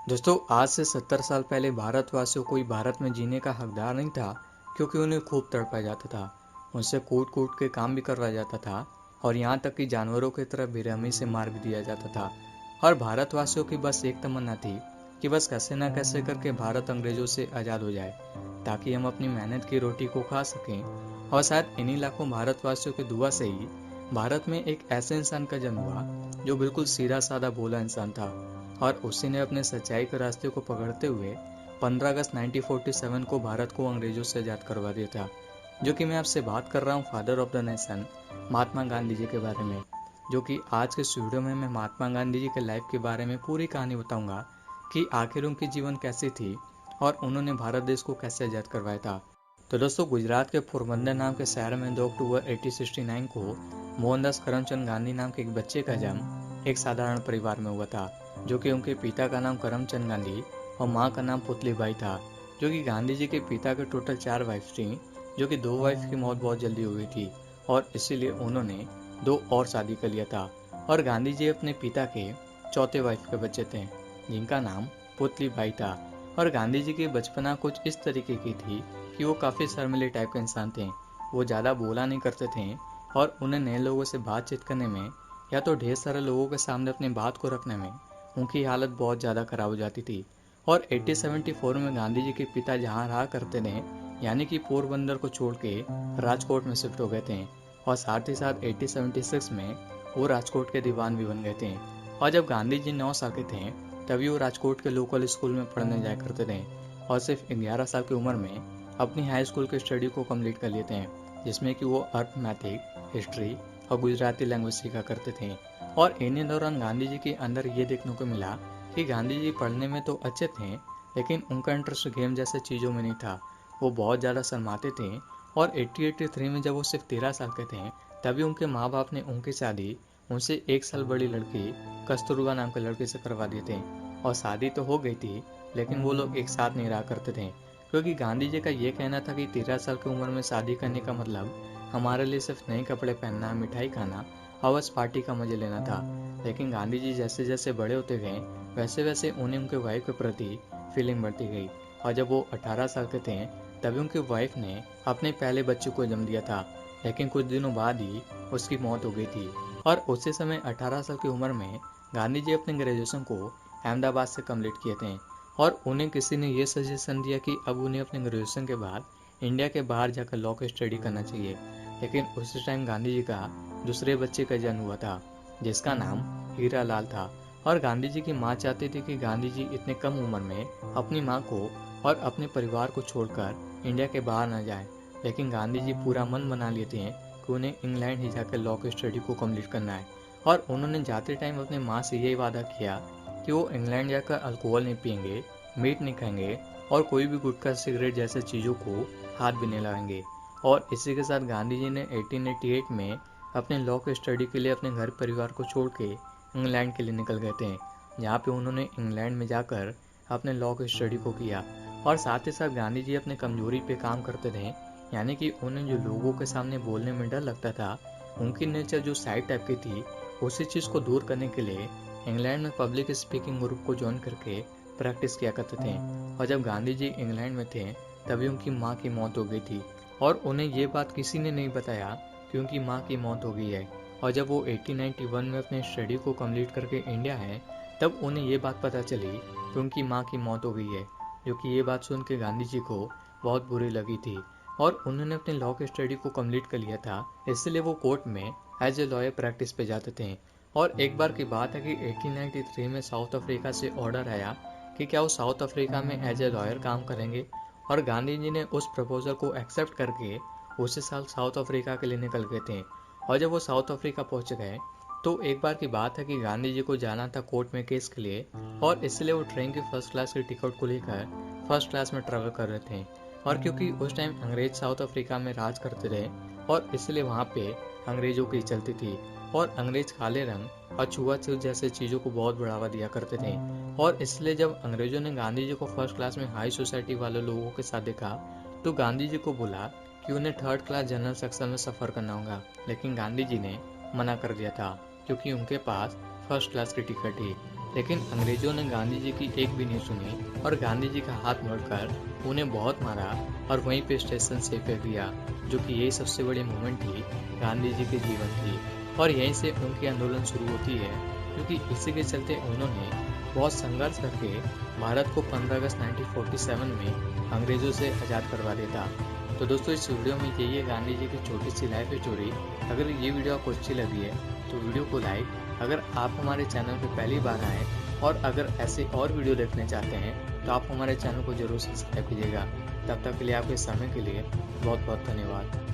दोस्तों, आज से 70 साल पहले भारतवासियों को भारत में जीने का हकदार नहीं था, क्योंकि उन्हें खूब तड़पाया जाता था। उनसे कूट कूट के काम भी करवाया जाता था और यहाँ तक कि जानवरों की तरह बेरहमी से मार भी दिया जाता था। और भारतवासियों की बस एक तमन्ना थी कि बस कैसे ना कैसे करके भारत अंग्रेजों से आज़ाद हो जाए, ताकि हम अपनी मेहनत की रोटी को खा सकें। और शायद इन्हीं लाखों भारतवासियों की दुआ से ही भारत में एक ऐसे इंसान का जन्म हुआ जो बिल्कुल सीधा साधा भोला इंसान था। और उसी ने अपने सच्चाई के रास्ते को पकड़ते हुए 15 अगस्त 1947 को भारत को अंग्रेजों से आज़ाद करवा दिया था। जो कि मैं आपसे बात कर रहा हूँ father of the nation, Mahatma Gandhi ji के बारे में। जो कि आज के इस वीडियो में मैं महात्मा गांधी जी के लाइफ के बारे में पूरी कहानी बताऊंगा कि आखिर उनकी जीवन कैसी थी और उन्होंने भारत देश को कैसे आज़ाद करवाया था। तो दोस्तों, गुजरात के पोरबंदर नाम के शहर में 2 अक्टूबर 1869 को मोहनदास करमचंद गांधी नाम के एक बच्चे का जन्म एक साधारण परिवार में हुआ था। जो कि उनके पिता का नाम करमचंद गांधी और माँ का नाम पुतलीबाई था। जो कि गांधी जी के पिता के टोटल 4 वाइफ थी, जो कि 2 वाइफ की मौत बहुत जल्दी हो गई थी और इसीलिए उन्होंने 2 और शादी कर लिया था। और गांधी जी अपने पिता के चौथे वाइफ के बच्चे थे, जिनका नाम पुतलीबाई था। और गांधी जी की बचपना कुछ इस तरीके की थी कि वो काफ़ी शर्मिले टाइप के इंसान थे। वो ज़्यादा बोला नहीं करते थे और उन्हें नए लोगों से बातचीत करने में या तो ढेर सारे लोगों के सामने अपनी बात को रखने में उनकी हालत बहुत ज़्यादा खराब हो जाती थी। और 1874 में गांधी जी के पिता जहाँ रहा करते थे, यानी कि पोरबंदर को छोड़ के राजकोट में शिफ्ट हो गए थे। और साथ ही साथ 1876 में वो राजकोट के दीवान भी बन गए थे। और जब गांधी जी 9 साल के थे, तभी वो राजकोट के लोकल स्कूल में पढ़ने जाया करते थे और सिर्फ 11 साल की उम्र में अपनी हाई स्कूल की स्टडी को कंप्लीट कर लेते हैं, जिसमें कि वो अर्थमैथिक, हिस्ट्री और गुजराती लैंग्वेज सीखा करते थे। और इन्हीं दौरान गांधी जी के अंदर ये देखने को मिला कि गांधी जी पढ़ने में तो अच्छे थे, लेकिन उनका इंटरेस्ट गेम जैसे चीज़ों में नहीं था। वो बहुत ज़्यादा शर्माते थे। और 1883 में जब वो सिर्फ 13 साल के थे, तभी उनके माँ बाप ने उनकी शादी उनसे 1 साल बड़ी लड़की कस्तूरबा नाम के लड़के से करवा दिए थे। और शादी तो हो गई थी, लेकिन वो लोग एक साथ नहीं रहा करते थे, क्योंकि गांधी जी का ये कहना था कि 13 साल की उम्र में शादी करने का मतलब हमारे लिए सिर्फ नए कपड़े पहनना, मिठाई खाना और बस पार्टी का मजे लेना था। लेकिन गांधी जी जैसे जैसे बड़े होते गए, वैसे वैसे उन्हें उनके वाइफ के प्रति फीलिंग बढ़ती गई। और जब वो 18 साल के थे, तभी उनकी वाइफ ने अपने पहले बच्चे को जन्म दिया था। लेकिन कुछ दिनों बाद ही उसकी मौत हो गई थी। और उसी समय 18 साल की उम्र में गांधी जी अपने ग्रेजुएशन को अहमदाबाद से कंप्लीट किए थे। और उन्हें किसी ने ये सजेशन दिया कि अब उन्हें अपने ग्रेजुएशन के बाद इंडिया के बाहर जाकर लॉ की स्टडी करना चाहिए। लेकिन उसी टाइम गांधी जी का दूसरे बच्चे का जन्म हुआ था, जिसका नाम हीरा लाल था। और गांधी जी की माँ चाहती थी कि गांधी जी इतने कम उम्र में अपनी माँ को और अपने परिवार को छोड़कर इंडिया के बाहर न जाएं। लेकिन गांधी जी पूरा मन बना लेते हैं कि उन्हें इंग्लैंड ही जाकर लॉ की स्टडी को कंप्लीट करना है। और उन्होंने जाते टाइम अपनी माँ से यही वादा किया कि वो इंग्लैंड जाकर अल्कोहल नहीं पियेंगे, मीट नहीं खाएंगे और कोई भी गुटखा, सिगरेट जैसे चीज़ों को हाथ भी नहीं लगाएंगे। और इसी के साथ गांधी जी ने 1888 में अपने लॉ की स्टडी के लिए अपने घर परिवार को छोड़ के इंग्लैंड के लिए निकल गए थे, जहाँ पे उन्होंने इंग्लैंड में जाकर अपने लॉ की स्टडी को किया। और साथ ही साथ गांधी जी अपने कमजोरी पे काम करते थे, यानी कि उन्हें जो लोगों के सामने बोलने में डर लगता था, उनकी नेचर जो साइड टाइप की थी, उसी चीज़ को दूर करने के लिए इंग्लैंड में पब्लिक स्पीकिंग ग्रुप को ज्वाइन करके प्रैक्टिस किया करते थे। और जब गांधी जी इंग्लैंड में थे, तभी उनकी माँ की मौत हो गई थी। और उन्हें ये बात किसी ने नहीं बताया कि उनकी माँ की मौत हो गई है। और जब वो 1891 में अपने स्टडी को कंप्लीट करके इंडिया है, तब उन्हें ये बात पता चली कि उनकी माँ की मौत हो गई है। जो कि ये बात सुन के गांधी जी को बहुत बुरी लगी थी। और उन्होंने अपने लॉ की स्टडी को कंप्लीट कर लिया था, इसलिए वो कोर्ट में एज ए लॉयर प्रैक्टिस पे जाते थे। और एक बार की बात है कि 1893 में साउथ अफ्रीका से ऑर्डर आया कि क्या वो साउथ अफ्रीका में एज ए लॉयर काम करेंगे। और गांधी जी ने उस प्रपोजल को एक्सेप्ट करके उसी साल साउथ अफ्रीका के लिए निकल गए थे। और जब वो साउथ अफ्रीका पहुंच गए, तो एक बार की बात है कि गांधी जी को जाना था कोर्ट में केस के लिए, और इसलिए वो ट्रेन की फर्स्ट क्लास की टिकट को लेकर फर्स्ट क्लास में ट्रेवल कर रहे थे। और क्योंकि उस टाइम अंग्रेज साउथ अफ्रीका में राज करते थे, और इसलिए वहाँ पे अंग्रेजों की चलती थी। और अंग्रेज काले रंग और छुआछूत जैसे चीज़ों को बहुत बढ़ावा दिया करते थे। और इसलिए जब अंग्रेजों ने गांधी जी को फर्स्ट क्लास में हाई सोसाइटी वाले लोगों के साथ देखा, तो गांधी जी को बोला कि उन्हें थर्ड क्लास जनरल सेक्शन में सफ़र करना होगा। लेकिन गांधी जी ने मना कर दिया था, क्योंकि उनके पास फर्स्ट क्लास की टिकट थी। लेकिन अंग्रेजों ने गांधी जी की एक भी नहीं सुनी और गांधी जी का हाथ मोड़कर उन्हें बहुत मारा और वहीं पे स्टेशन से फेंक दिया, जो कि यही सबसे बड़ी मूवमेंट थी गांधी जी के जीवन की। और यहीं से उनकी आंदोलन शुरू होती है, क्योंकि इसी के चलते उन्होंने बहुत संघर्ष करके भारत को 15 अगस्त 1947 में अंग्रेजों से आज़ाद करवा देता। तो दोस्तों, इस वीडियो में यही है गांधी जी की छोटी सी लाइफ स्टोरी। अगर ये वीडियो आपको अच्छी लगी है तो वीडियो को लाइक, अगर आप हमारे चैनल पर पहली बार आए और अगर ऐसे और वीडियो देखना चाहते हैं तो आप हमारे चैनल को जरूर सब्सक्राइब कीजिएगा। तब तक के लिए आपके समय के लिए बहुत बहुत धन्यवाद।